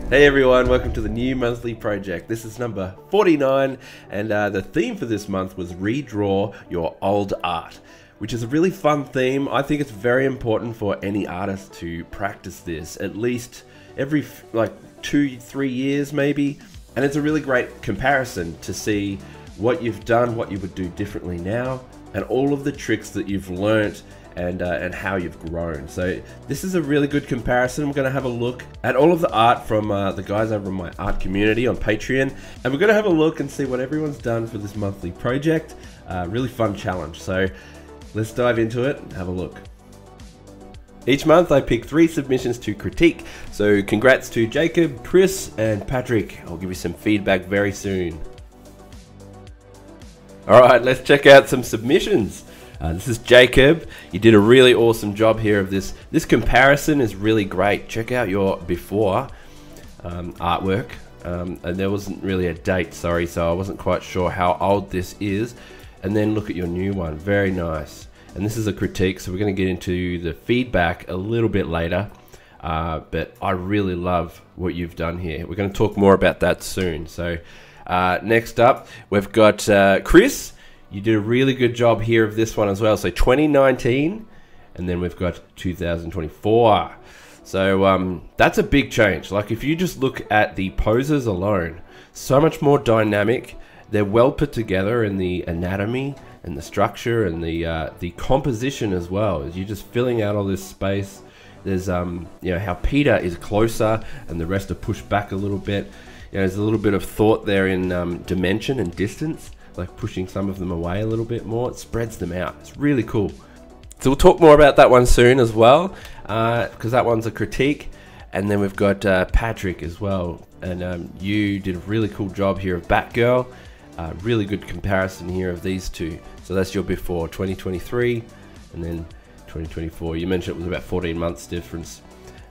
Hey everyone, welcome to the new monthly project. This is number 49 and the theme for this month was redraw your old art, which is a really fun theme. I think it's very important for any artist to practice this at least every like 2-3 years maybe, and it's a really great comparison to see what you've done, what you would do differently now, and all of the tricks that you've learnt and how you've grown. So this is a really good comparison. We're going to have a look at all of the art from the guys over in my art community on Patreon, and we're going to have a look and see what everyone's done for this monthly project. Really fun challenge. So let's dive into it and have a look. Each month I pick 3 submissions to critique. So congrats to Jacob, Chris, and Patrick. I'll give you some feedback very soon. All right, let's check out some submissions. This is Jacob. You did a really awesome job here of this. This comparison is really great. Check out your before artwork. And there wasn't really a date, sorry, so I wasn't quite sure how old this is. And then look at your new one, very nice. And this is a critique, so we're going to get into the feedback a little bit later. But I really love what you've done here. We're going to talk more about that soon. So next up, we've got Chris. You did a really good job here of this one as well. So 2019, and then we've got 2024. So that's a big change. Like if you just look at the poses alone, so much more dynamic. They're well put together in the anatomy and the structure and the composition as well. As you're just filling out all this space. There's you know, how Peter is closer and the rest are pushed back a little bit. You know, there's a little bit of thought there in dimension and distance, like pushing some of them away a little bit more. It spreads them out. It's really cool. So we'll talk more about that one soon as well, because that one's a critique. And then we've got Patrick as well, and you did a really cool job here of Batgirl. Really good comparison here of these two. So that's your before 2023 and then 2024. You mentioned it was about 14 months difference.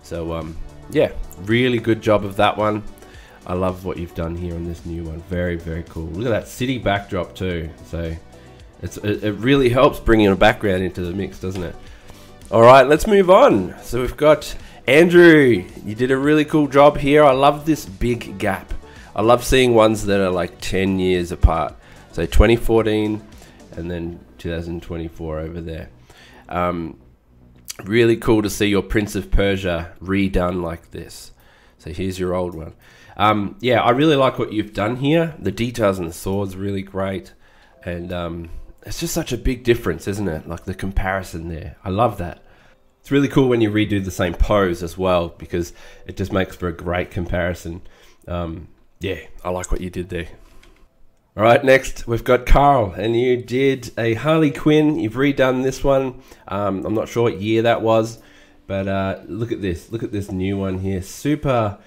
So yeah, really good job of that one. I love what you've done here on this new one. Very, very cool. Look at that city backdrop too. So it really helps bringing a background into the mix, doesn't it? All right, let's move on. So we've got Andrew. You did a really cool job here. I love this big gap. I love seeing ones that are like 10 years apart. So 2014 and then 2024 over there. Really cool to see your Prince of Persia redone like this. So here's your old one. Yeah, I really like what you've done here. The details in the sword's really great. And it's just such a big difference, isn't it? Like the comparison there. I love that. It's really cool when you redo the same pose as well, because it just makes for a great comparison. Yeah, I like what you did there. All right, next we've got Carl, and you did a Harley Quinn. You've redone this one. I'm not sure what year that was, but look at this. Look at this new one here. Super,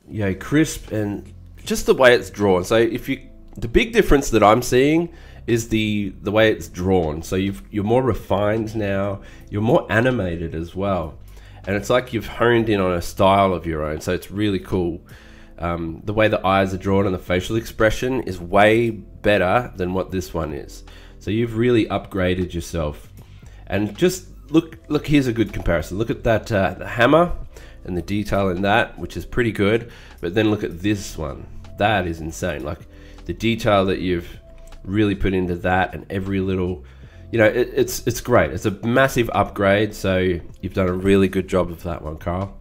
you know, crisp, and just the way it's drawn. So the big difference that I'm seeing is the way it's drawn. So you're more refined now. You're more animated as well, and it's like you've honed in on a style of your own. So it's really cool. The way the eyes are drawn and the facial expression is way better than what this one is. So you've really upgraded yourself. And just look, here's a good comparison. Look at that the hammer and the detail in that, which is pretty good. But then look at this one. That is insane. Like the detail that you've really put into that, and every little, you know, it's great. It's a massive upgrade. So you've done a really good job of that one, Carl.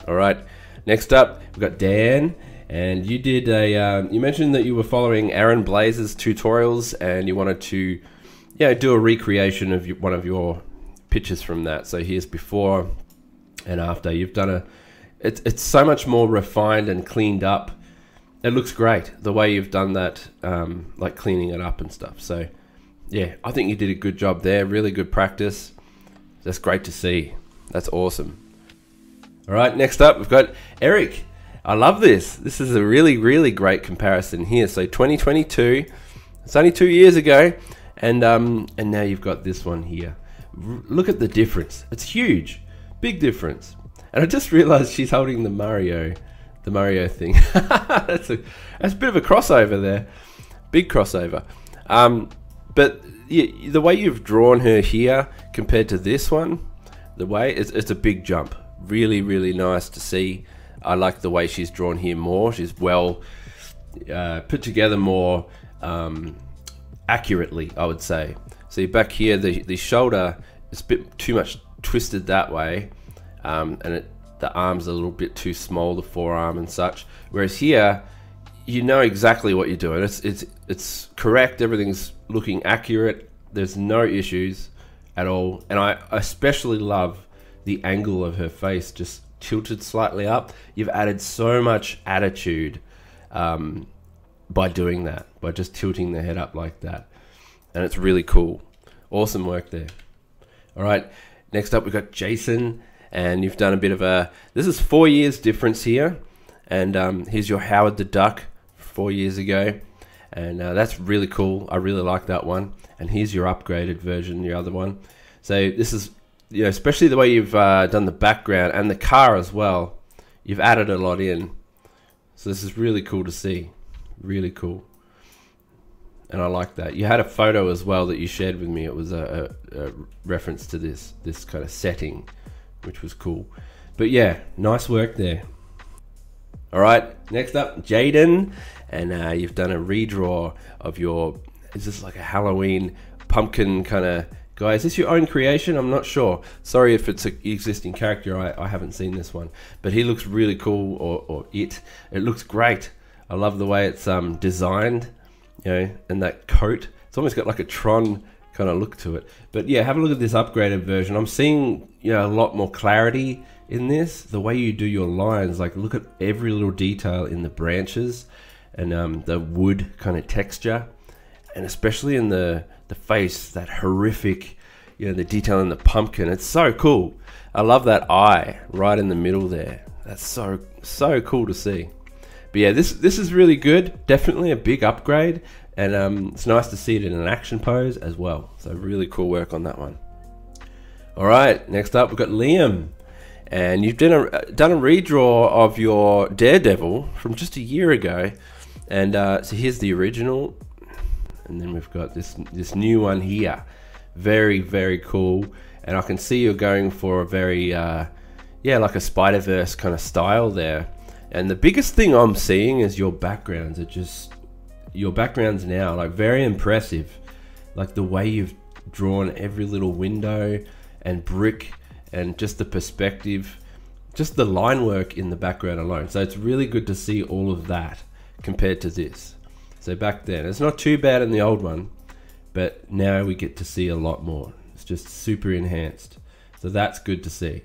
All right. Next up, we've got Dan, and you did you mentioned that you were following Aaron Blaze's tutorials, and you wanted to, yeah, do a recreation of one of your pictures from that. So here's before and after. You've done it's so much more refined and cleaned up. It looks great the way you've done that, like cleaning it up and stuff. So yeah, I think you did a good job there. Really good practice. That's great to see. That's awesome. All right, next up, we've got Eric. I love this. This is a really, really great comparison here. So 2022, it's only 2 years ago, and now you've got this one here. Look at the difference. It's huge, big difference. And I just realized she's holding the Mario thing. That's a bit of a crossover there, big crossover. But yeah, the way you've drawn her here compared to this one, the way it's a big jump. Really, really nice to see. I like the way she's drawn here more. She's well put together more accurately, I would say. See back here, the shoulder is a bit too much twisted that way, and the arm's a little bit too small, the forearm and such. Whereas here, you know exactly what you're doing. It's correct. Everything's looking accurate. There's no issues at all. And I especially love the angle of her face, just tilted slightly up. You've added so much attitude by doing that, by just tilting the head up like that. And it's really cool. Awesome work there. All right, next up we've got Jason, and you've done a bit of this is 4 years difference here. And here's your Howard the Duck 4 years ago. And that's really cool. I really like that one. And here's your upgraded version, your other one. So this is, you know, especially the way you've done the background and the car as well. You've added a lot in. So this is really cool to see. Really cool. And I like that. You had a photo as well that you shared with me. It was a reference to this kind of setting, which was cool. But yeah, nice work there. All right, next up, Jaden, and you've done a redraw of your, is this like a Halloween pumpkin kind of guy? Is this your own creation? I'm not sure. Sorry if it's an existing character. I haven't seen this one, but he looks really cool, or it looks great. I love the way it's designed, you know, and that coat. It's almost got like a Tron kind of look to it. But yeah, have a look at this upgraded version. I'm seeing, you know, a lot more clarity in this. The way you do your lines, like look at every little detail in the branches and the wood kind of texture, and especially in the face, that horrific, you know, the detail in the pumpkin. It's so cool. I love that eye right in the middle there. That's so cool to see. But yeah, this is really good. Definitely a big upgrade, and it's nice to see it in an action pose as well. So really cool work on that one. All right, next up we've got Liam, and you've done a redraw of your Daredevil from just a year ago, and so here's the original, and then we've got this new one here. Very cool, and I can see you're going for a very yeah, like a Spider-Verse kind of style there. And the biggest thing I'm seeing is your backgrounds are just, your backgrounds now, like very impressive. Like the way you've drawn every little window and brick and just the perspective, just the line work in the background alone. So it's really good to see all of that compared to this. So back then, it's not too bad in the old one, but now we get to see a lot more. It's just super enhanced. So that's good to see.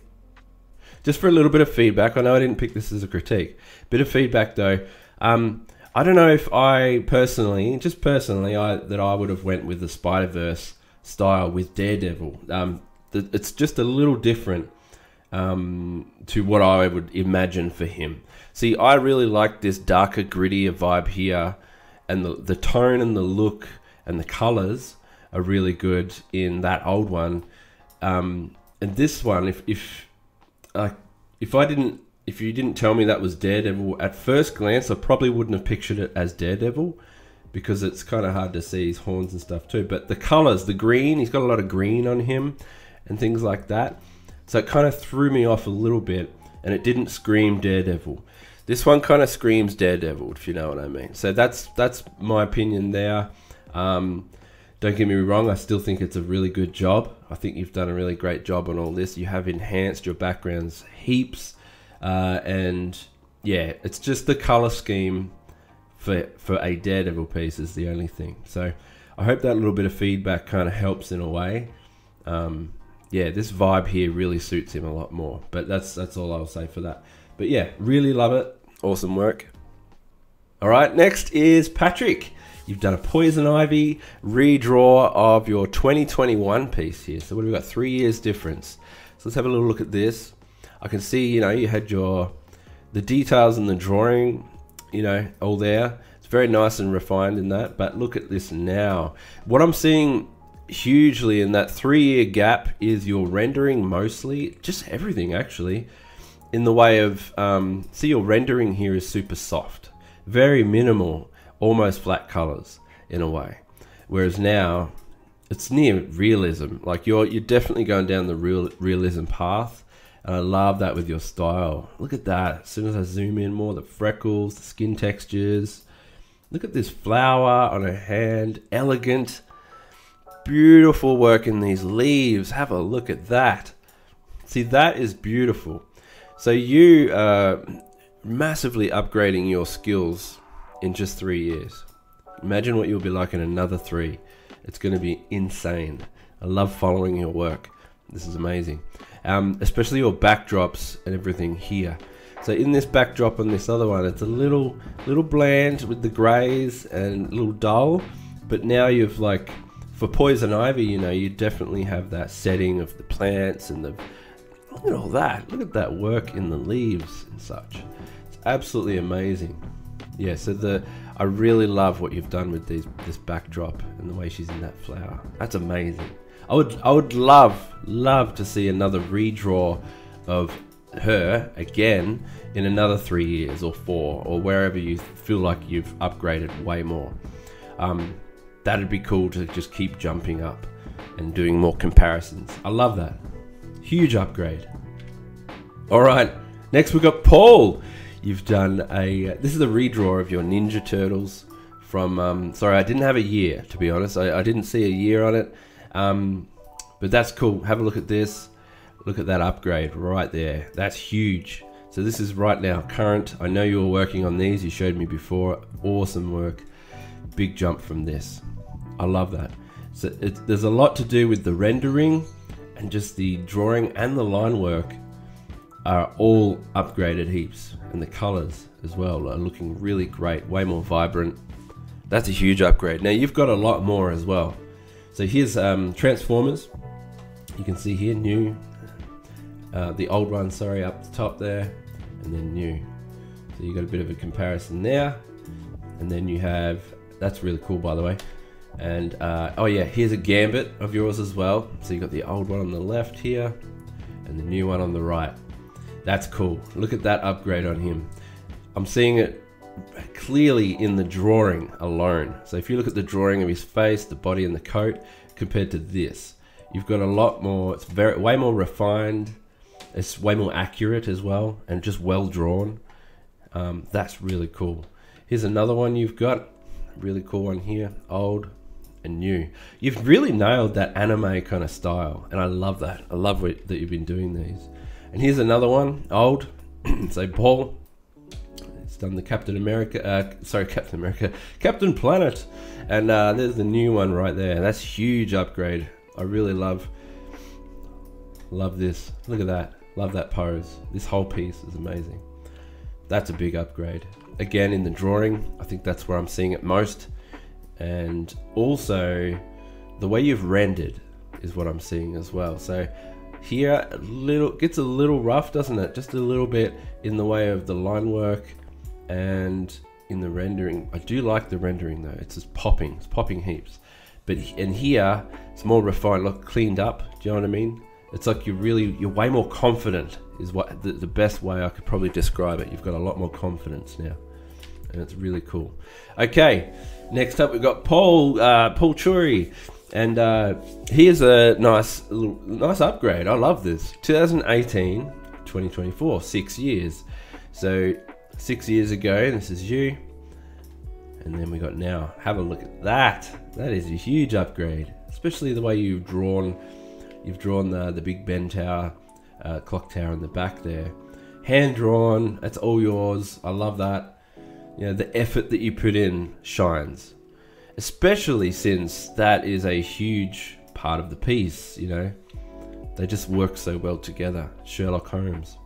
Just for a little bit of feedback, I know I didn't pick this as a critique. Bit of feedback though. I don't know if I personally, that I would have went with the Spider-Verse style with Daredevil. It's just a little different to what I would imagine for him. See, I really like this darker, grittier vibe here, and the tone and the look and the colors are really good in that old one. And this one, if you didn't tell me that was Daredevil, at first glance, I probably wouldn't have pictured it as Daredevil, because it's kind of hard to see his horns and stuff too. But the colors, the green, he's got a lot of green on him and things like that. So it kind of threw me off a little bit, and it didn't scream Daredevil. This one kind of screams Daredevil, if you know what I mean. So that's my opinion there. Don't get me wrong, I still think it's a really good job. I think you've done a really great job on all this. You have enhanced your backgrounds heaps. And yeah, it's just the color scheme for a Daredevil piece is the only thing. So I hope that little bit of feedback kind of helps in a way. Yeah, this vibe here really suits him a lot more. But that's all I'll say for that. But yeah, really love it. Awesome work. All right, next is Patrick. You've done a Poison Ivy redraw of your 2021 piece here. So what have we got? 3 years difference. So let's have a little look at this. I can see, you know, you had the details in the drawing, you know, all there. It's very nice and refined in that. But look at this now. What I'm seeing hugely in that 3-year gap is your rendering mostly, just everything actually, in the way of, see, your rendering here is super soft. Very minimal, almost flat colors in a way. Whereas now, it's near realism. Like you're definitely going down the realism path. And I love that with your style. Look at that. As soon as I zoom in more, the freckles, the skin textures. Look at this flower on her hand. Elegant. Beautiful work in these leaves. Have a look at that. See, that is beautiful. So you are massively upgrading your skills in just 3 years. Imagine what you'll be like in another 3. It's going to be insane. I love following your work. This is amazing. Especially your backdrops and everything here. So in this backdrop on this other one, it's a little bland with the grays and a little dull. But now you've like, for poison ivy, you know, you definitely have that setting of the plants and the, look at all that. Look at that work in the leaves and such. It's absolutely amazing. Yeah, so I really love what you've done with this backdrop and the way she's in that flower. That's amazing. I would love to see another redraw of her again in another 3 years or 4 or wherever you feel like you've upgraded way more. That'd be cool to just keep jumping up and doing more comparisons. I love that. Huge upgrade. All right, next we've got Paul. You've done this is a redraw of your Ninja Turtles from, sorry, I didn't have a year, to be honest. I didn't see a year on it. But that's cool. Have a look at this. Look at that upgrade right there. That's huge. So this is right now current. I know you were working on these. You showed me before. Awesome work. Big jump from this. I love that. So there's a lot to do with the rendering and just the drawing and the line work are all upgraded heaps. And the colors as well are looking really great. Way more vibrant. That's a huge upgrade. Now you've got a lot more as well. So here's Transformers. You can see here new, the old one, sorry, up the top there, and then new. So you got a bit of a comparison there, and then you have, that's really cool by the way. And oh yeah, here's a Gambit of yours as well. So you got the old one on the left here, and the new one on the right. That's cool. Look at that upgrade on him. I'm seeing it clearly in the drawing alone. So if you look at the drawing of his face, the body and the coat compared to this, you've got a lot more. It's way more refined. It's way more accurate as well, and just well drawn. That's really cool. Here's another one you've got, really cool one here, old and new. You've really nailed that anime kind of style, and I love that. I love that you've been doing these. And here's another one, old. So Paul, it's done the Captain Planet, and there's the new one right there. That's huge upgrade. I really love this. Look at that. Love that pose. This whole piece is amazing. That's a big upgrade. Again, in the drawing, I think that's where I'm seeing it most. And also, the way you've rendered is what I'm seeing as well. So here, gets a little rough, doesn't it? Just a little bit in the way of the line work and in the rendering. I do like the rendering though. It's just popping. It's popping heaps. But in here, it's more refined, look, cleaned up. Do you know what I mean? It's like you're way more confident is what the best way I could probably describe it. You've got a lot more confidence now, and it's really cool. Okay, next up we've got Paul Churi, and here's a nice upgrade. I love this. 2018, 2024, 6 years. So 6 years ago, this is you. And then we got now. Have a look at that. That is a huge upgrade, especially the way you've drawn the Big Ben Tower, clock tower in the back there. Hand drawn. That's all yours. I love that. You know, the effort that you put in shines, especially since that is a huge part of the piece. You know, they just work so well together. Sherlock Holmes.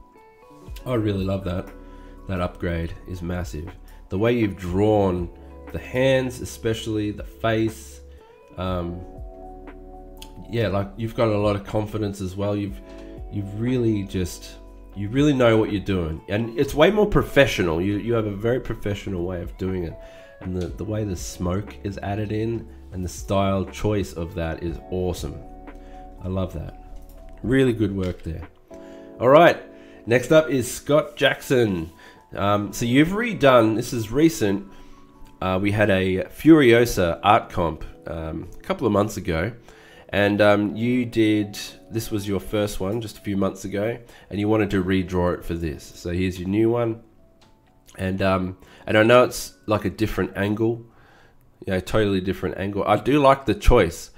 I really love that. That upgrade is massive. The way you've drawn the hands, especially the face, yeah, like you've got a lot of confidence as well. You really know what you're doing, and it's way more professional. You have a very professional way of doing it, and the way the smoke is added in and the style choice of that is awesome. I love that. Really good work there. All right, next up is Scott Jackson. So you've redone, this is recent, we had a Furiosa art comp a couple of months ago, and you did this was your first one just a few months ago, and you wanted to redraw it for this. So here's your new one, and I know it's like a different angle, you know, totally different angle. I do like the choice,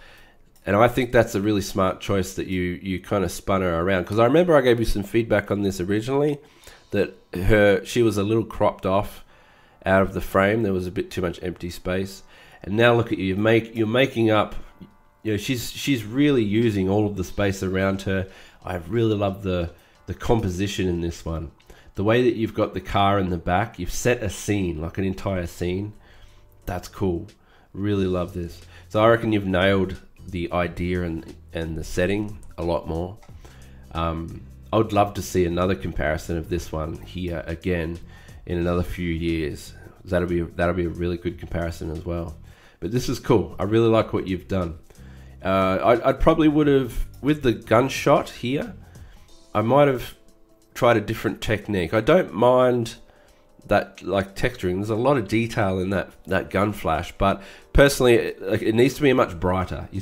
and I think that's a really smart choice that you kind of spun her around, because I remember I gave you some feedback on this originally, that she was a little cropped off out of the frame. There was a bit too much empty space, and now look at you. You're making up. You know, she's really using all of the space around her. I really love the composition in this one. The way that you've got the car in the back, you've set a scene, like an entire scene. That's cool. Really love this. So I reckon you've nailed the idea and the setting a lot more. I would love to see another comparison of this one here again in another few years. That'll be a really good comparison as well. But this is cool. I really like what you've done. I probably would have, with the gunshot here, I might have tried a different technique. I don't mind that, like, texturing. There's a lot of detail in that gun flash, but personally, it needs to be much brighter. You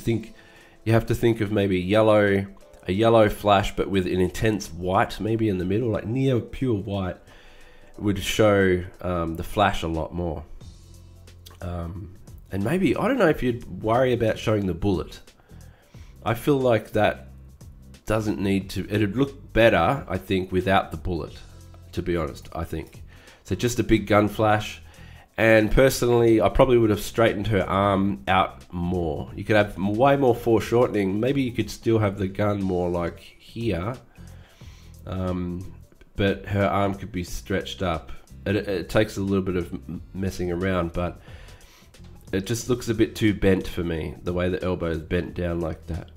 have to think of maybe a yellow flash, but with an intense white maybe in the middle, like near pure white, would show the flash a lot more. And maybe, I don't know if you'd worry about showing the bullet. I feel like that doesn't need to, it'd look better, I think, without the bullet, to be honest, I think. So just a big gun flash. And personally, I probably would have straightened her arm out more. You could have way more foreshortening. Maybe you could still have the gun more like here. But her arm could be stretched up. It takes a little bit of messing around, but it just looks a bit too bent for me, the way the elbow is bent down like that.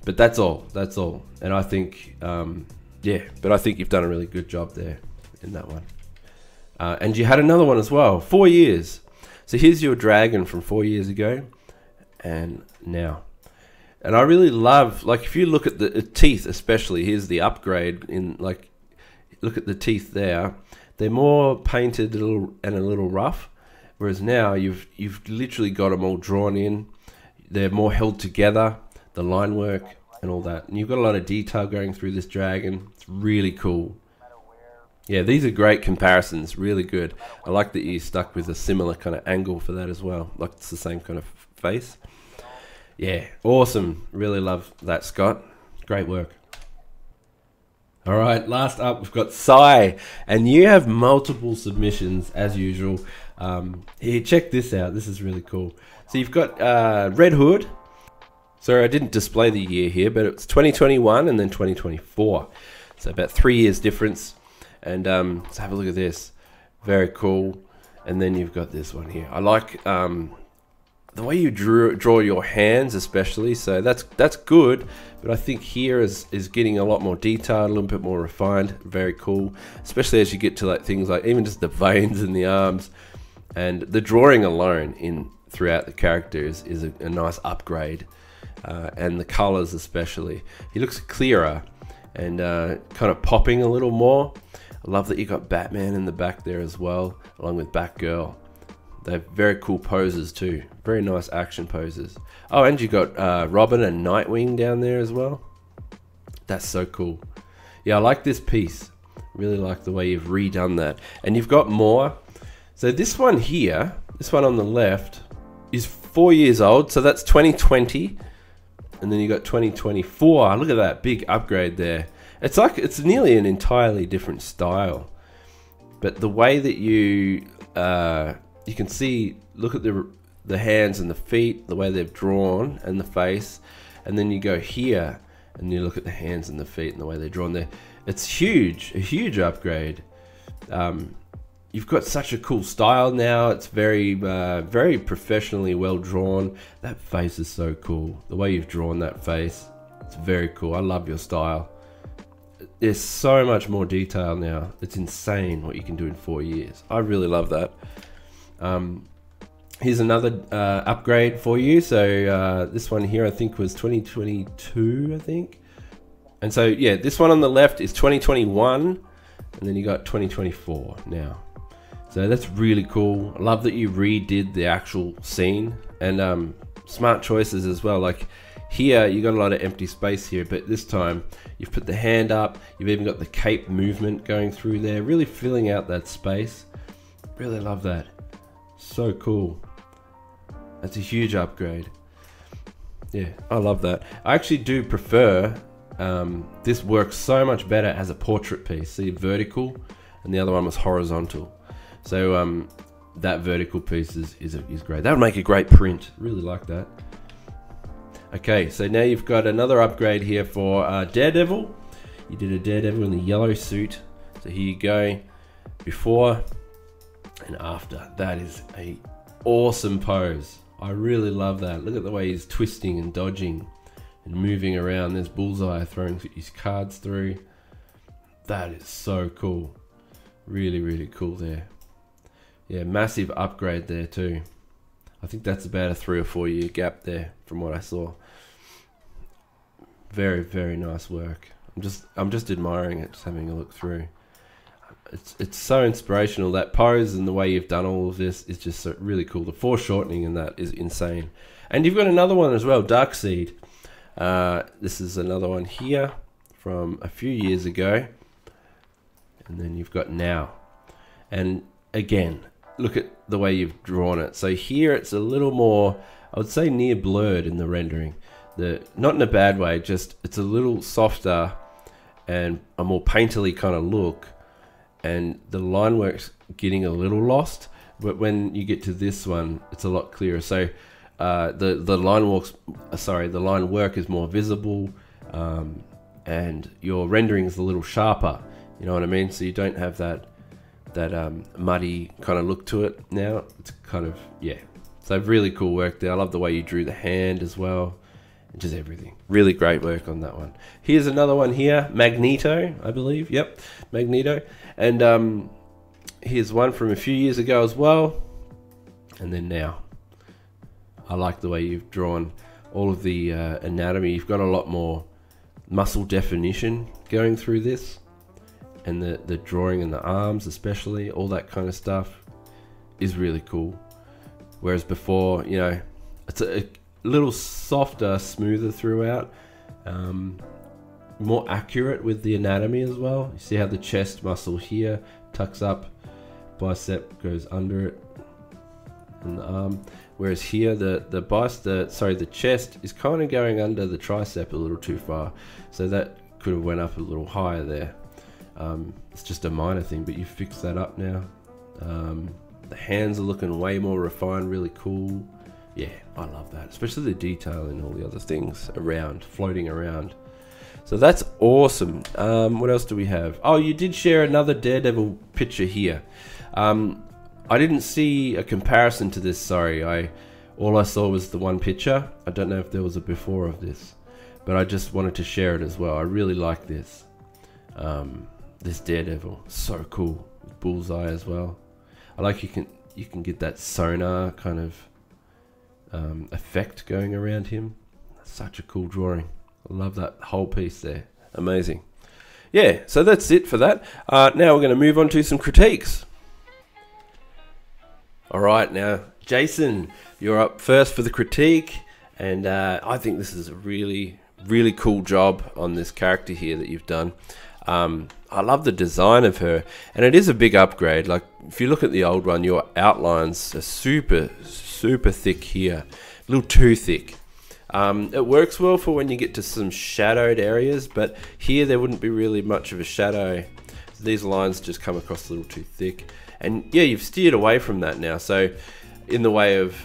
But that's all. And I think, yeah, but I think you've done a really good job there in that one. And you had another one as well, 4 years. So here's your dragon from 4 years ago and now. And I really love, like, if you look at the teeth especially, here's the upgrade in, like, look at the teeth there. They're more painted and a little rough. Whereas now you've literally got them all drawn in. They're more held together, the line work and all that. And you've got a lot of detail going through this dragon. It's really cool. Yeah, these are great comparisons, really good. I like that you stuck with a similar kind of angle for that as well. Like it's the same kind of face. Yeah, awesome. Really love that, Scott. Great work. All right, last up we've got Sai, and you have multiple submissions as usual. Here, check this out. This is really cool. So you've got Red Hood. So I didn't display the year here, but it's 2021 and then 2024. So about 3 years difference. And let's have a look at this. Very cool. And then you've got this one here. I like the way you draw your hands, especially. So that's good. But I think here is getting a lot more detailed, a little bit more refined. Very cool. Especially as you get to like things like even just the veins in the arms. And the drawing alone throughout the character is a nice upgrade. And the colors especially. He looks clearer and kind of popping a little more. I love that you got Batman in the back there as well, along with Batgirl. They have very cool poses too. Very nice action poses. Oh, and you got Robin and Nightwing down there as well. That's so cool. Yeah, I like this piece. Really like the way you've redone that. And you've got more. So this one here, this one on the left, is 4 years old. So that's 2020. And then you got 2024. Look at that big upgrade there. It's like it's nearly an entirely different style, but the way that you can see, look at the hands and the feet, the way they've drawn, and the face, and then you go here and you look at the hands and the feet and the way they're drawn there. It's huge, a huge upgrade. You've got such a cool style now. It's very very professionally well drawn. That face is so cool. The way you've drawn that face, it's very cool. I love your style. There's so much more detail now. It's insane what you can do in 4 years. I really love that. Here's another upgrade for you. So this one here I think was 2022, I think. And so yeah, this one on the left is 2021, and then you got 2024 now. So that's really cool. I love that you redid the actual scene, and smart choices as well. Like Here you got a lot of empty space here, but this time you've put the hand up, you've even got the cape movement going through there, really filling out that space. Really love that. So cool. That's a huge upgrade. Yeah, I love that. I actually do prefer, this works so much better as a portrait piece. See, vertical, and the other one was horizontal. So that vertical piece is great. That would make a great print. Really like that. Okay, so now you've got another upgrade here for Daredevil. You did a Daredevil in the yellow suit. So here you go, before and after. That is a awesome pose. I really love that. Look at the way he's twisting and dodging and moving around. There's Bullseye throwing his cards through. That is so cool. Really, really cool there. Yeah, massive upgrade there too. I think that's about a 3 or 4 year gap there from what I saw. Very, very nice work. I'm just admiring it, just having a look through. It's so inspirational. That pose and the way you've done all of this is just so really cool. The foreshortening in that is insane. And you've got another one as well, Darkseid. This is another one here from a few years ago. And then you've got now. And again, look at the way you've drawn it. So here it's a little more, I would say, near blurred in the rendering. Not in a bad way, just it's a little softer and a more painterly kind of look. And the line work's getting a little lost, but when you get to this one, it's a lot clearer. So the line work is more visible, and your rendering is a little sharper. You know what I mean? So you don't have that muddy kind of look to it now. It's kind of, yeah. So really cool work there. I love the way you drew the hand as well. Just everything. Really great work on that one. Here's another one here, Magneto, I believe. Yep, Magneto. And here's one from a few years ago as well. And then now. I like the way you've drawn all of the anatomy. You've got a lot more muscle definition going through this. And the drawing in the arms especially, all that kind of stuff is really cool. Whereas before, you know, it's a little softer, smoother throughout, more accurate with the anatomy as well. You see how the chest muscle here tucks up, bicep goes under it, and the arm. Whereas here, the chest is kind of going under the tricep a little too far, so that could have went up a little higher there. It's just a minor thing, but you fixed that up now. The hands are looking way more refined, really cool. Yeah, I love that, especially the detail and all the other things around, floating around. So that's awesome. What else do we have? Oh, you did share another Daredevil picture here. I didn't see a comparison to this, sorry. All I saw was the one picture. I don't know if there was a before of this, but I just wanted to share it as well. I really like this. This Daredevil, so cool. With Bullseye as well. I like you can get that sonar kind of effect going around him. Such a cool drawing. I love that whole piece there. Amazing. Yeah, so that's it for that. Now we're going to move on to some critiques. Alright, now Jason, you're up first for the critique, and I think this is a really, really cool job on this character here that you've done. I love the design of her, and it is a big upgrade. Like, if you look at the old one, your outlines are super, super thick here. A little too thick. It works well for when you get to some shadowed areas, but here there wouldn't be really much of a shadow. So these lines just come across a little too thick. And yeah, you've steered away from that now. So in the way of,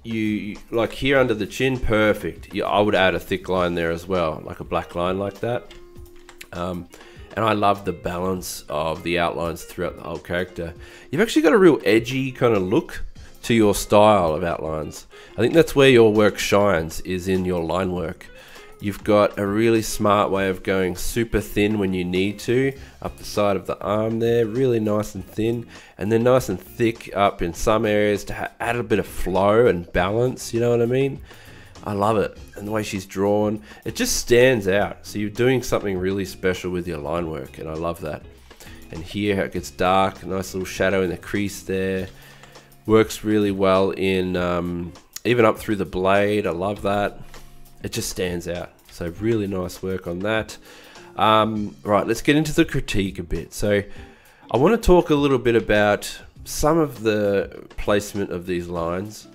you like here under the chin, perfect. I would add a thick line there as well, like a black line like that. And I love the balance of the outlines throughout the whole character. You've actually got a real edgy kind of look to your style of outlines. I think that's where your work shines, is in your line work. You've got a really smart way of going super thin when you need to, up the side of the arm there, really nice and thin, and then nice and thick up in some areas to add a bit of flow and balance, you know what I mean? I love it, and the way she's drawn, it just stands out. So you're doing something really special with your line work, and I love that. And here how it gets dark, a nice little shadow in the crease there. Works really well in, even up through the blade, I love that. it just stands out. So really nice work on that. Right, let's get into the critique a bit. So I want to talk a little bit about some of the placement of these lines.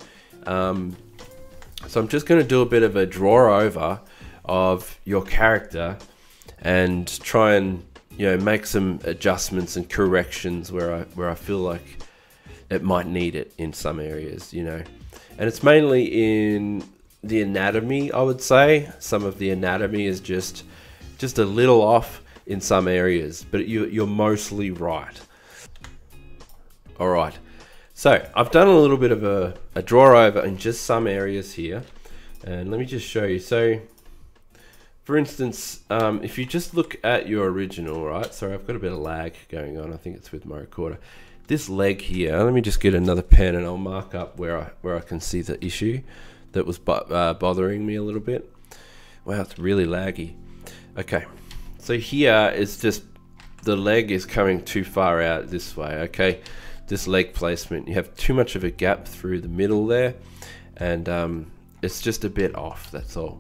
So I'm just going to do a bit of a draw over of your character and try and, you know, make some adjustments and corrections where I feel like it might need it in some areas, you know. And it's mainly in the anatomy, I would say. Some of the anatomy is just a little off in some areas, but you're mostly right. All right. So I've done a little bit of a draw over in just some areas here. And let me just show you. So for instance, if you just look at your original, right? Sorry, I've got a bit of lag going on. I think it's with my recorder. This leg here, let me just get another pen and I'll mark up where I can see the issue that was bothering me a little bit. Wow, it's really laggy. Okay, so here is just the leg is coming too far out this way, okay? This leg placement, you have too much of a gap through the middle there, and it's just a bit off, that's all.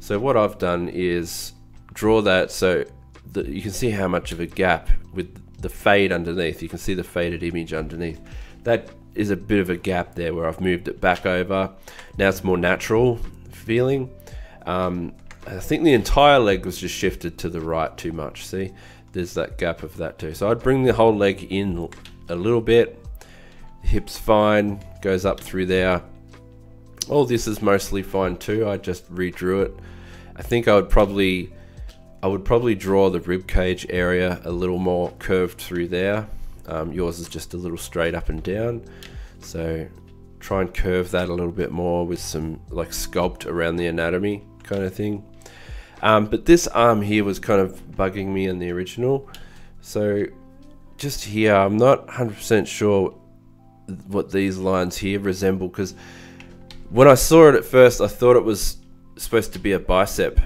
So what I've done is draw that so that you can see how much of a gap with the fade underneath. You can see the faded image underneath. That is a bit of a gap there where I've moved it back over. Now it's more natural feeling. I think the entire leg was just shifted to the right too much. See, there's that gap of that too. So I'd bring the whole leg in a little bit. Hips fine, goes up through there. All this is mostly fine too. I just redrew it. I think I would probably draw the rib cage area a little more curved through there. Yours is just a little straight up and down. So try and curve that a little bit more with some like sculpt around the anatomy kind of thing. But this arm here was kind of bugging me in the original. So just here, I'm not 100% sure what these lines here resemble, because when I saw it at first, I thought it was supposed to be a bicep.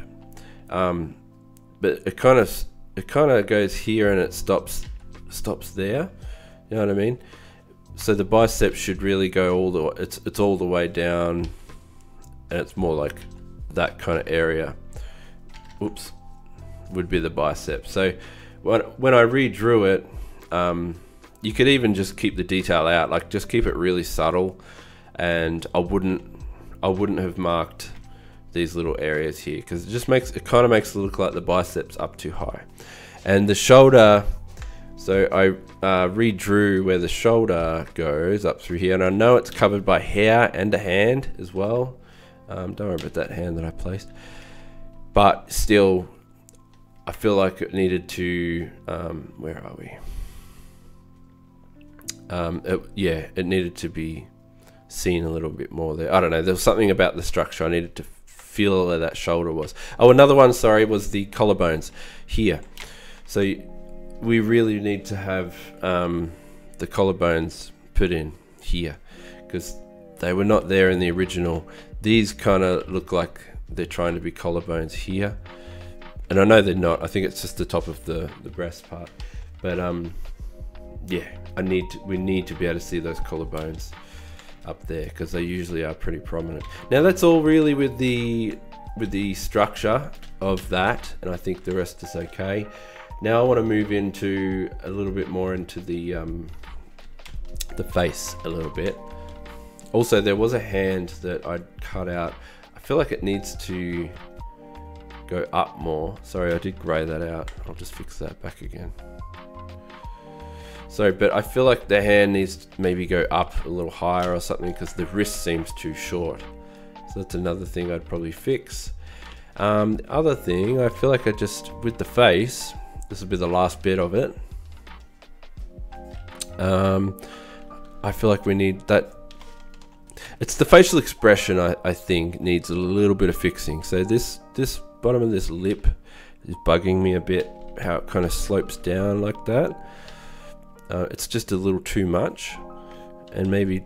But it kind of goes here and it stops there. You know what I mean? So the bicep should really go all the way, it's all the way down, and it's more like that kind of area. Oops, would be the bicep. So when I redrew it, you could even just keep the detail out, like just keep it really subtle, and I wouldn't have marked these little areas here, because it kind of makes it look like the biceps up too high. And the shoulder, so I redrew where the shoulder goes up through here, and I know it's covered by hair and a hand as well. Don't worry about that hand that I placed, but still I feel like it needed to where are we? It needed to be seen a little bit more there. I don't know, there was something about the structure I needed to feel where that shoulder was. Oh, another one, sorry, was the collarbones here. So we really need to have the collarbones put in here, because they were not there in the original. These kind of look like they're trying to be collarbones here, and I know they're not. I think it's just the top of the breast part, but yeah, we need to be able to see those collarbones up there, because they usually are pretty prominent. Now that's all really with the structure of that, and I think the rest is okay. Now I want to move into a little bit more into the face a little bit. Also, there was a hand that I'd cut out. I feel like it needs to go up more. Sorry, I did grey that out. I'll just fix that back again. Sorry, but I feel like the hand needs to maybe go up a little higher or something, because the wrist seems too short. So that's another thing I'd probably fix. The other thing, I feel like with the face, this will be the last bit of it. I feel like we need that. It's the facial expression I think needs a little bit of fixing. So this bottom of this lip is bugging me a bit, how it kind of slopes down like that. It's just a little too much, and maybe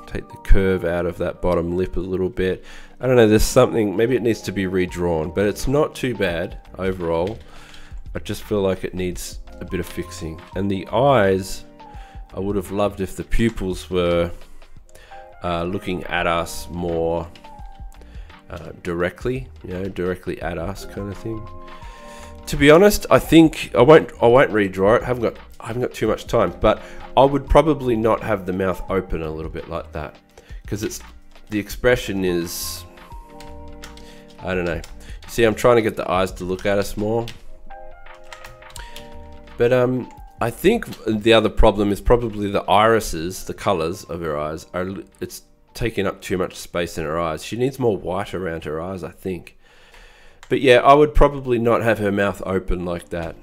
take the curve out of that bottom lip a little bit. I don't know, there's something, maybe it needs to be redrawn, but it's not too bad overall. I just feel like it needs a bit of fixing. And the eyes, I would have loved if the pupils were looking at us more directly, you know, directly at us kind of thing. To be honest, I think I won't redraw it. I haven't got too much time, but I would probably not have the mouth open a little bit like that, because the expression is, I don't know. See, I'm trying to get the eyes to look at us more, but I think the other problem is probably the irises, the colors of her eyes it's taking up too much space in her eyes. She needs more white around her eyes, I think. But yeah, I would probably not have her mouth open like that.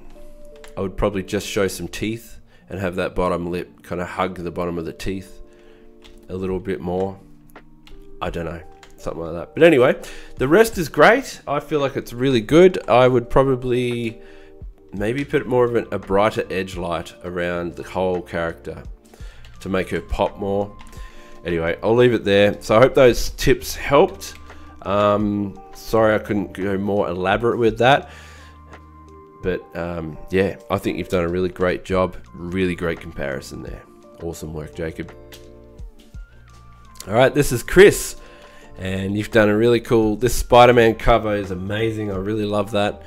I would probably just show some teeth and have that bottom lip kind of hug the bottom of the teeth a little bit more. I don't know, something like that. But anyway, the rest is great. I feel like it's really good. I would probably maybe put more of a brighter edge light around the whole character to make her pop more. Anyway, I'll leave it there. So I hope those tips helped. Sorry I couldn't go more elaborate with that, but yeah, I think you've done a really great job. Really great comparison there. Awesome work, Jacob. All right, this is Chris, and you've done a really cool, this Spider-Man cover is amazing. I really love that.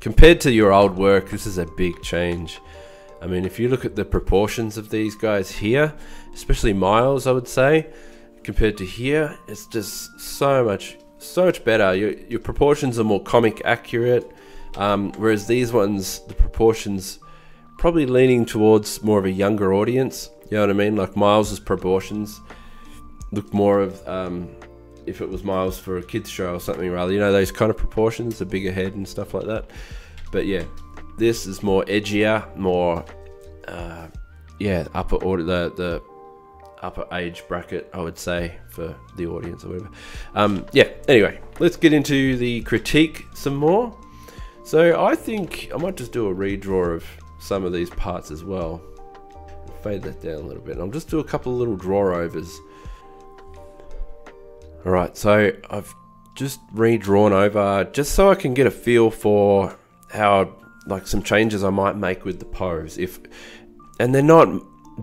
Compared to your old work, this is a big change. I mean, if you look at the proportions of these guys here, especially Miles, I would say, compared to here, it's just so much better. Your proportions are more comic accurate, whereas these ones, the proportions probably leaning towards more of a younger audience. You know what I mean? Like Miles's proportions look more of if it was Miles for a kids show or something rather. You know, those kind of proportions, the bigger head and stuff like that. But yeah, this is more edgier, more yeah, upper order, the upper age bracket, I would say, for the audience or whatever. Yeah, anyway, let's get into the critique some more. So I think I might just do a redraw of some of these parts as well. Fade that down a little bit. I'll just do a couple of little draw overs. Alright, so I've just redrawn over just so I can get a feel for how, like, some changes I might make with the pose. And they're not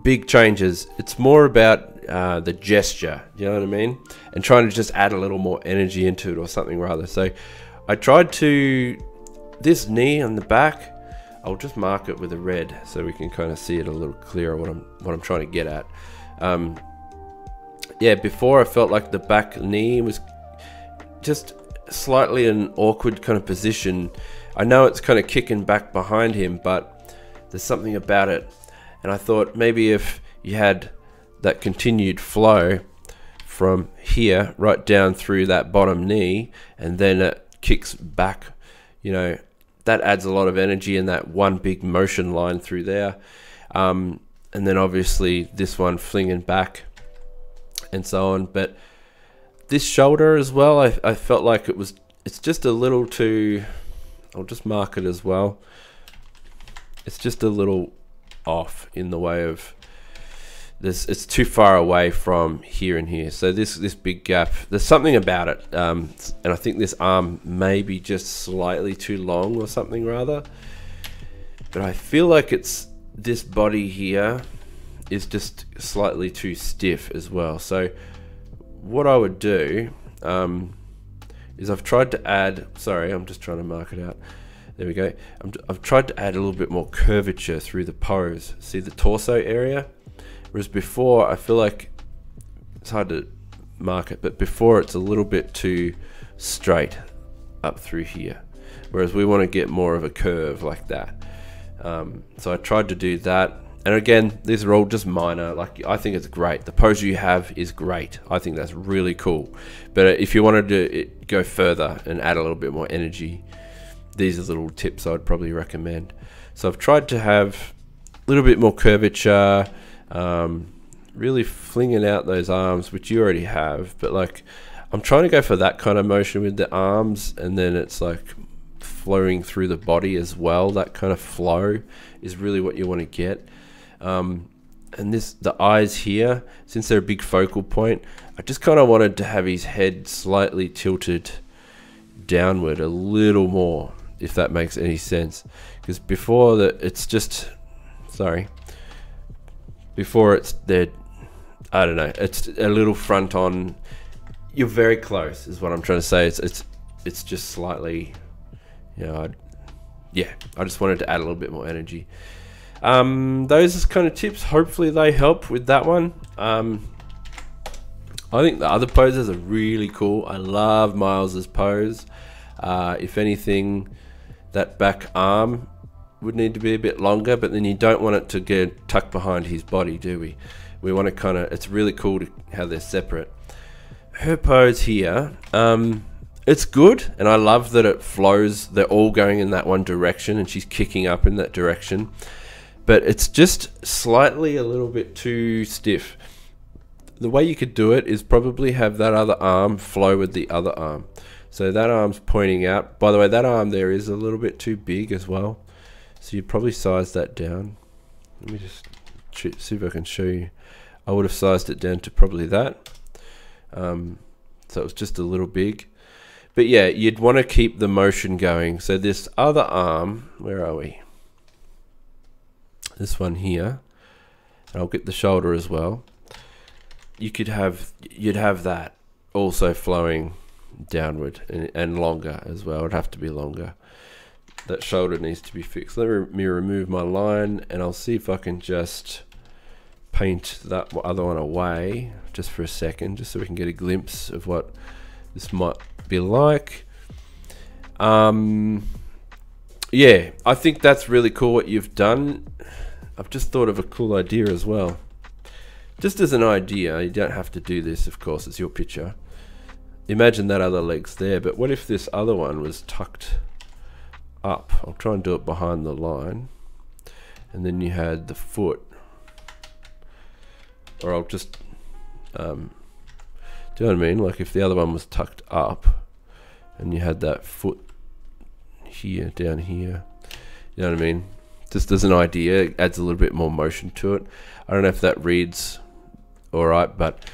big changes, it's more about the gesture, you know what I mean, and trying to just add a little more energy into it or something rather. So I tried to, this knee on the back, I'll just mark it with a red so we can kind of see it a little clearer what I'm trying to get at. Yeah, before I felt like the back knee was just slightly an awkward kind of position. I know it's kind of kicking back behind him, but there's something about it. And I thought maybe if you had that continued flow from here right down through that bottom knee, and then it kicks back, you know, that adds a lot of energy in that one big motion line through there. And then obviously this one flinging back and so on. But this shoulder as well, I felt like it's just a little too, I'll just mark it as well. It's just a little off in the way of this, it's too far away from here and here. So this big gap, there's something about it, and I think this arm may be just slightly too long or something rather, but I feel like it's this body here is just slightly too stiff as well. So what I would do is I've tried to add, sorry, I'm just trying to mark it out. There we go. I've tried to add a little bit more curvature through the pose. See the torso area? Whereas before, I feel like, it's hard to mark it, but before it's a little bit too straight up through here. Whereas we want to get more of a curve like that. So I tried to do that. And again, these are all just minor. Like, I think it's great. The pose you have is great. I think that's really cool. But if you wanted to go further and add a little bit more energy, these are little tips I'd probably recommend. So I've tried to have a little bit more curvature, really flinging out those arms, which you already have, but like I'm trying to go for that kind of motion with the arms, and then it's like flowing through the body as well. That kind of flow is really what you want to get. And the eyes here, since they're a big focal point, I just kind of wanted to have his head slightly tilted downward a little more, if that makes any sense. Because before that, it's just, sorry, before it's there, I don't know, it's a little front on, You're very close, is what I'm trying to say. It's just slightly, you know, I just wanted to add a little bit more energy. Those kind of tips, hopefully they help with that one. I think the other poses are really cool. I love Miles's pose. If anything, that back arm would need to be a bit longer, but then you don't want it to get tucked behind his body, do we? We want to kind of, it's really cool how they're separate. Her pose here, it's good, and I love that it flows. They're all going in that one direction, and she's kicking up in that direction. But it's just slightly a little bit too stiff. The way you could do it is probably have that other arm flow with the other arm. So that arm's pointing out. By the way, that arm there is a little bit too big as well. So you'd probably size that down. Let me just see if I can show you. I would have sized it down to probably that. So it was just a little big. But yeah, you'd want to keep the motion going. So this other arm, where are we? This one here. And I'll get the shoulder as well. You'd have that also flowing downward and longer as well. It'd have to be longer. That shoulder needs to be fixed. Let me remove my line, and I'll see if I can just paint that other one away just for a second, just so we can get a glimpse of what this might be like. Yeah, I think that's really cool what you've done. I've just thought of a cool idea as well. Just as an idea, you don't have to do this, of course, it's your picture. Imagine that other leg's there, but what if this other one was tucked up? I'll try and do it behind the line. And then you had the foot. Or I'll just, do you know what I mean? Like if the other one was tucked up, and you had that foot here, down here. You know what I mean? Just as an idea, it adds a little bit more motion to it. I don't know if that reads alright, but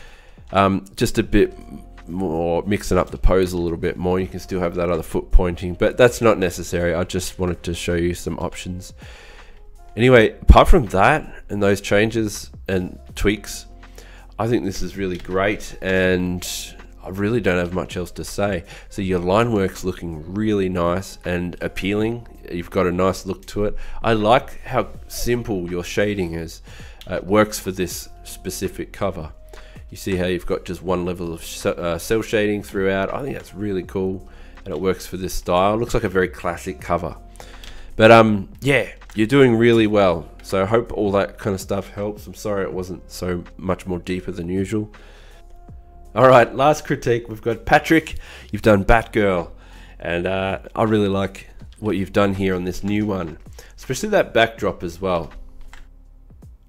just a bit more, mixing up the pose a little bit more. You can still have that other foot pointing, but that's not necessary. I just wanted to show you some options. Anyway, apart from that and those changes and tweaks, I think this is really great, and I really don't have much else to say. So your line work's looking really nice and appealing. You've got a nice look to it. I like how simple your shading is. It works for this specific cover. You see how you've got just one level of cell shading throughout. I think that's really cool, and it works for this style. It looks like a very classic cover. But yeah, you're doing really well. So I hope all that kind of stuff helps. I'm sorry it wasn't so much more deeper than usual. All right, last critique. We've got Patrick. You've done Batgirl, and I really like what you've done here on this new one, especially that backdrop as well.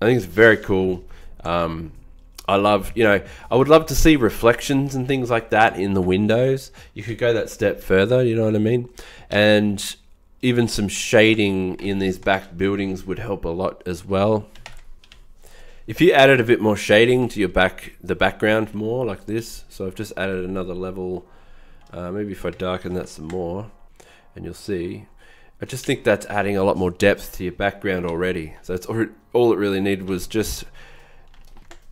I think it's very cool. I love, you know, I would love to see reflections and things like that in the windows. You could go that step further, you know what I mean? And even some shading in these back buildings would help a lot as well. If you added a bit more shading to your the background more like this, so I've just added another level, maybe if I darken that some more, and you'll see, I just think that's adding a lot more depth to your background already. So it's all it really needed was just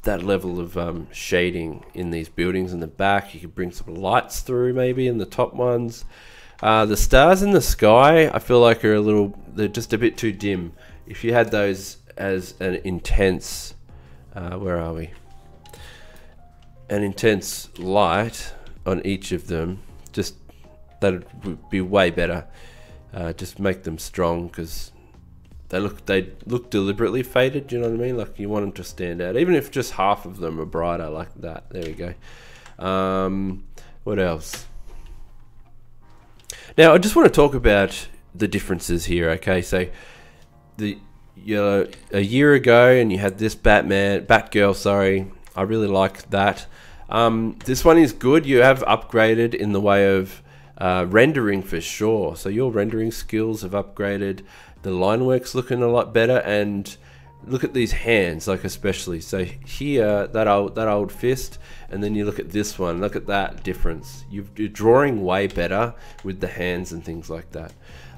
that level of shading in these buildings in the back. You could bring some lights through maybe in the top ones. The stars in the sky, I feel like they're just a bit too dim. If you had those as an intense, where are we? An intense light on each of them, just that would be way better. Just make them strong, because they look deliberately faded, you know what I mean? Like you want them to stand out, even if just half of them are brighter like that. There we go. What else? Now I just want to talk about the differences here, okay? So a year ago, and you had this Batgirl, sorry, I really like that. This one is good. You have upgraded in the way of rendering for sure. So your rendering skills have upgraded. The line work's looking a lot better, and look at these hands, like especially. So here, that old fist, and then you look at this one. Look at that difference. You're drawing way better with the hands and things like that.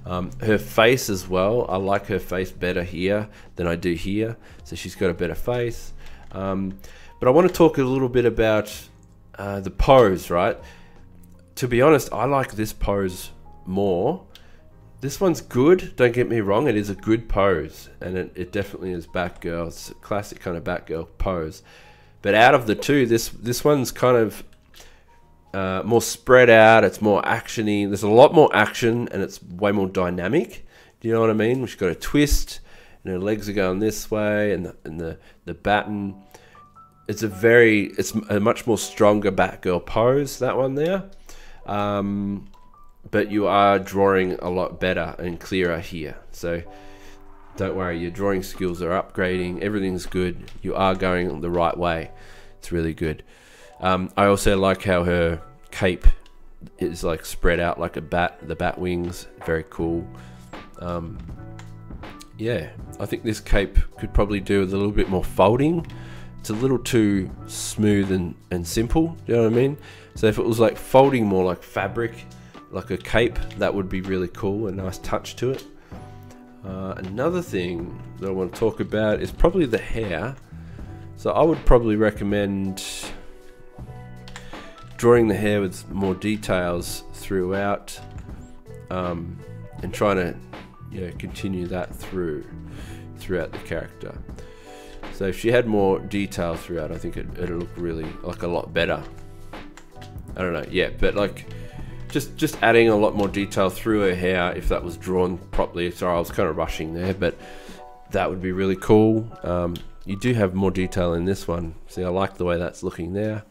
Her face as well. I like her face better here than I do here. So she's got a better face. But I want to talk a little bit about the pose, right? To be honest, I like this pose more. This one's good, don't get me wrong, it is a good pose, and it definitely is Batgirl. It's a classic kind of Batgirl pose. But out of the two, this one's kind of more spread out, it's more actiony, there's a lot more action, and it's way more dynamic. Do you know what I mean? She's got a twist, and her legs are going this way, and the baton. It's a much more stronger Batgirl pose, that one there. But you are drawing a lot better and clearer here. So don't worry, your drawing skills are upgrading, everything's good. You are going the right way. It's really good. I also like how her cape is like spread out like a bat, the bat wings, very cool. Yeah, I think this cape could probably do with a little bit more folding. It's a little too smooth and simple, do you know what I mean? So if it was like folding more like fabric, like a cape, that would be really cool, a nice touch to it. Another thing that I want to talk about is probably the hair. So I would probably recommend drawing the hair with more details throughout, and trying to continue that throughout the character. So if she had more detail throughout, I think it'd look really like a lot better. I don't know, yeah, but like just adding a lot more detail through her hair, if that was drawn properly. Sorry, I was kind of rushing there, but that would be really cool. You do have more detail in this one. See, I like the way that's looking there.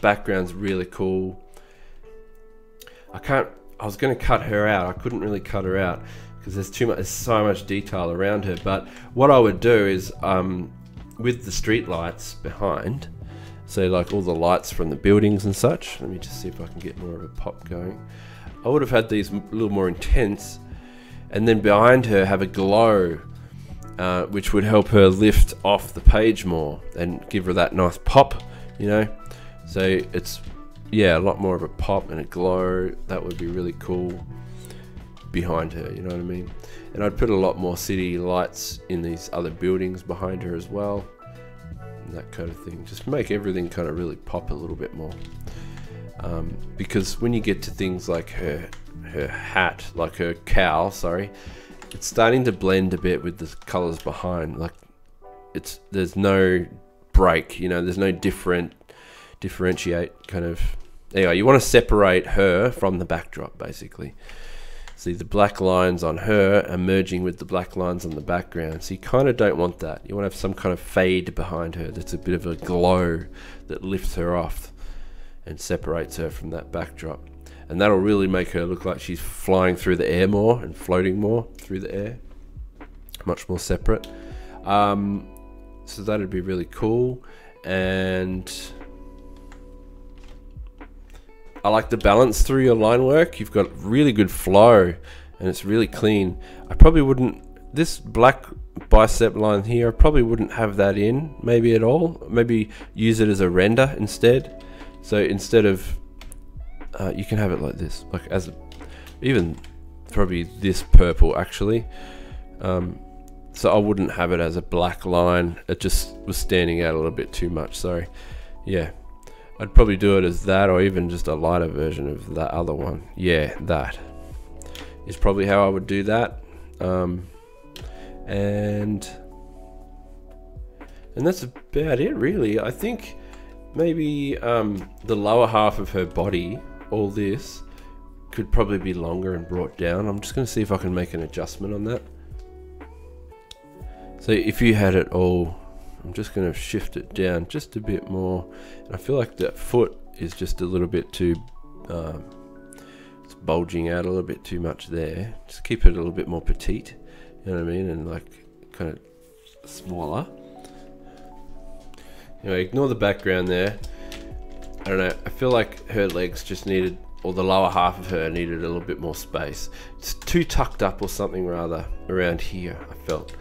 Background's really cool. I was going to cut her out. I couldn't really cut her out because there's so much detail around her. But what I would do is, with the street lights behind, so like all the lights from the buildings and such, let me just see if I can get more of a pop going. I would have had these a little more intense, and then behind her have a glow, which would help her lift off the page more and give her that nice pop, So it's, yeah, a lot more of a pop and a glow. That would be really cool behind her, you know what I mean? And I'd put a lot more city lights in these other buildings behind her as well, and that kind of thing. Just make everything kind of really pop a little bit more. Because when you get to things like her hat, like her cowl, sorry, it's starting to blend a bit with the colors behind. Like there's no break, there's no differentiate kind of. Anyway, you want to separate her from the backdrop, basically. See, the black lines on her are merging with the black lines on the background. So you kind of don't want that. You want to have some kind of fade behind her that's a bit of a glow that lifts her off and separates her from that backdrop. And that'll really make her look like she's flying through the air more and floating more through the air. Much more separate. So that'd be really cool. And I like the balance through your line work. You've got really good flow and it's really clean. I probably wouldn't, this black bicep line here, I probably wouldn't have that in maybe at all. Maybe use it as a render instead. So instead of, you can have it like this, like even probably this purple actually. So I wouldn't have it as a black line. It just was standing out a little bit too much, sorry. Yeah. I'd probably do it as that, or even just a lighter version of that other one. Yeah, that is probably how I would do that. And that's about it, really. I think maybe the lower half of her body, all this, could probably be longer and brought down. I'm just going to see if I can make an adjustment on that. So if you had it all, I'm just going to shift it down just a bit more. And I feel like that foot is just a little bit too, it's bulging out a little bit too much there. Just keep it a little bit more petite, you know what I mean? And like kind of smaller. Anyway, ignore the background there. I don't know, I feel like her legs just needed, or the lower half of her needed a little bit more space. It's too tucked up or something rather around here, I felt.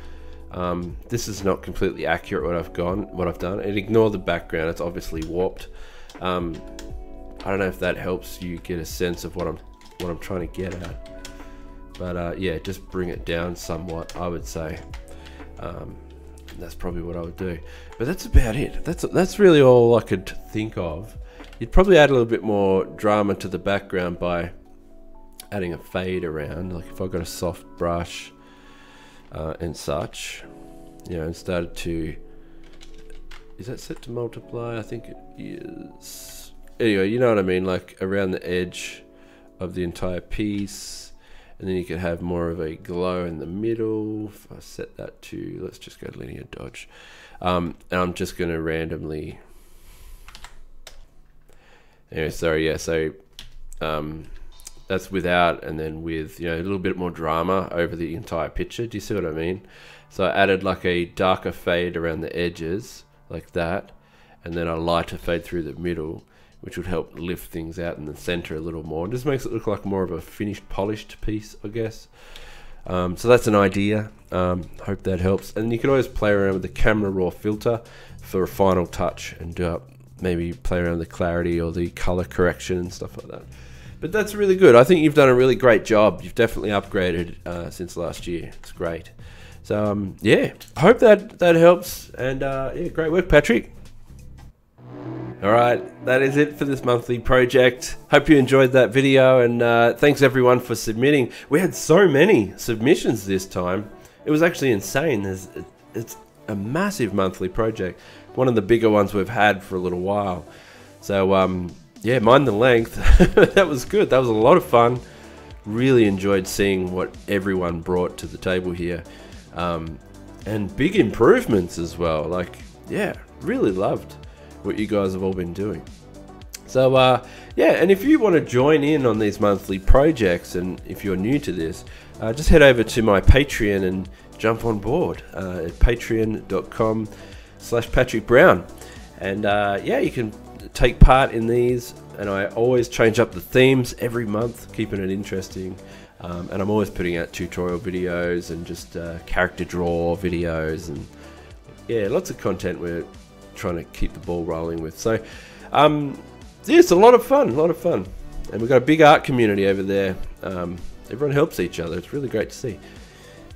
This is not completely accurate what I've done, and ignore the background, it's obviously warped. I don't know if that helps you get a sense of what I'm trying to get at, but yeah, just bring it down somewhat, I would say. that's probably what I would do. But that's about it. That's really all I could think of. You'd probably add a little bit more drama to the background by adding a fade around. Like if I got a soft brush and such, you know, and started to, is that set to multiply? I think it is. Anyway, you know what I mean, like around the edge of the entire piece, and then you could have more of a glow in the middle. If I set that to, let's just go linear dodge, and I'm just going to randomly, anyway, sorry, yeah, so that's without, and then with, you know, a little bit more drama over the entire picture. Do you see what I mean? So I added like a darker fade around the edges like that, and then a lighter fade through the middle, which would help lift things out in the center a little more. It just makes it look like more of a finished, polished piece, I guess. So that's an idea. Hope that helps. And you can always play around with the camera raw filter for a final touch and do up, maybe play around with the clarity or the color correction and stuff like that. But that's really good. I think you've done a really great job. You've definitely upgraded since last year. It's great. So yeah, I hope that helps. And yeah, great work, Patrick. All right, that is it for this monthly project. Hope you enjoyed that video, and thanks everyone for submitting. We had so many submissions this time. It was actually insane. It's a massive monthly project, one of the bigger ones we've had for a little while. So yeah, mind the length. That was good. That was a lot of fun. Really enjoyed seeing what everyone brought to the table here, and big improvements as well. Like, yeah, really loved what you guys have all been doing. So yeah, and if you want to join in on these monthly projects, and if you're new to this, just head over to my Patreon and jump on board at patreon.com/Patrick Brown, and yeah, you can take part in these, and I always change up the themes every month, keeping it interesting, and I'm always putting out tutorial videos and just character draw videos, and yeah, lots of content we're trying to keep the ball rolling with. So yeah, it's a lot of fun, and we've got a big art community over there. Everyone helps each other. It's really great to see.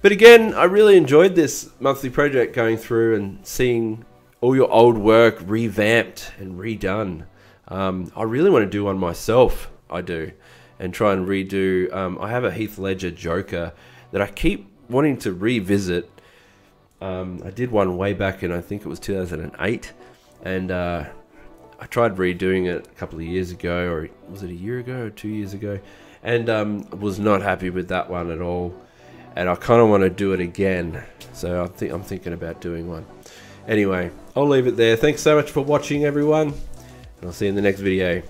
But again, I really enjoyed this monthly project, going through and seeing all your old work revamped and redone. I really want to do one myself, I do, and try and redo. I have a Heath Ledger Joker that I keep wanting to revisit. I did one way back in, I think it was 2008, and I tried redoing it a couple of years ago, or was it a year ago or 2 years ago, and was not happy with that one at all, and I kind of want to do it again, so I'm thinking about doing one. Anyway, I'll leave it there. Thanks so much for watching, everyone, and I'll see you in the next video.